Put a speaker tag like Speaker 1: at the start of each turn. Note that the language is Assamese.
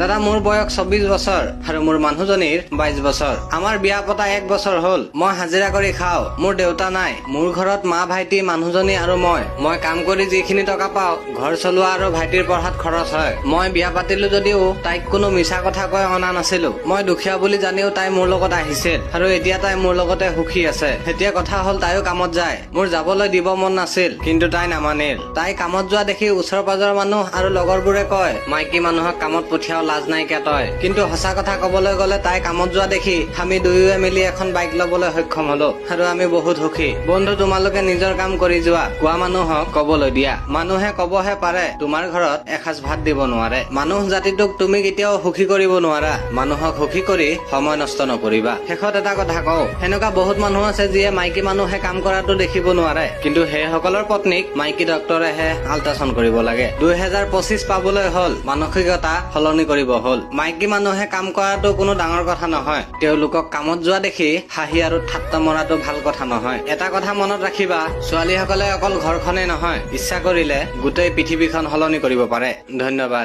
Speaker 1: দাদা মোৰ বয়স 24 বছৰ আৰু মোৰ মানুহজনীৰ 22 বছৰ। আমাৰ বিয়া পতা 1 বছৰ হ'ল। মই হাজিৰা কৰি খাওঁ। মোৰ দেউতা নাই। মোৰ ঘৰত মা, ভাইটি, মানুহজনী আৰু মই কাম কৰি যিখিনি টকা পাওঁ ঘৰ চলোৱা আৰু ভাইটিৰ পঢ়াত খৰচ হয়। মই বিয়া পাতিলো যদিও তাইক কোনো মিছা কথা কৈ অনা নাছিলো। মই দুখীয়া বুলি জানিও তাই মোৰ লগত আহিছিল আৰু এতিয়া তাই মোৰ লগতে সুখী আছে। এতিয়া কথা হ'ল তাইও কামত যায়। মোৰ যাবলৈ দিব মন নাছিল, কিন্তু তাই নামানিল। তাই কামত যোৱা দেখি ওচৰ পাজৰৰ মানুহ আৰু লগৰবোৰে কয়, মাইকী মানুহক কামত পঠিয়াও, লাজ নাইকিয়া তই। কিন্তু সঁচা কথা কবলৈ গলে তাই কামত যোৱা দেখি আমি দুয়োৱে মিলি এখন বাইক লবলৈ সক্ষম হলো আৰু আমি বহুত সুখী। বন্ধু, তোমালোকে নিজৰ কাম কৰি যোৱা। কোৱা মানুহক কবলৈ দিয়া। মানুহে কবহে পাৰে তোমাৰ ঘৰত এসাঁজ ভাত দিব নোৱাৰে। মানুহ জাতিটোক তুমি কেতিয়াও সুখী কৰিব নোৱাৰা। মানুহক সুখী কৰি সময় নষ্ট নকৰিবা। শেষত এটা কথা কওঁ, সেনেকুৱা বহুত মানুহ আছে যিয়ে মাইকী মানুহে কাম কৰাটো দেখিব নোৱাৰে, কিন্তু সেইসকলৰ পত্নীক মাইকী ডক্তৰেহে আল্ট্ৰাচাউণ্ড কৰিব লাগে। 2025 পাবলৈ হ'ল, মানসিকতা সলনি কৰিব হ'ল। মাইকী মানুহে কাম কৰাটো কোনো ডাঙৰ কথা নহয়। তেওঁলোকক কামত যোৱা দেখি হাঁহি আৰু ঠাট্টা মৰাটো ভাল কথা নহয়। এটা কথা মনত ৰাখিবা, ছোৱালীসকলে অকল ঘৰখনেই নহয়, ইচ্ছা কৰিলে গোটেই পৃথিৱীখন সলনি কৰিব পাৰে। ধন্যবাদ।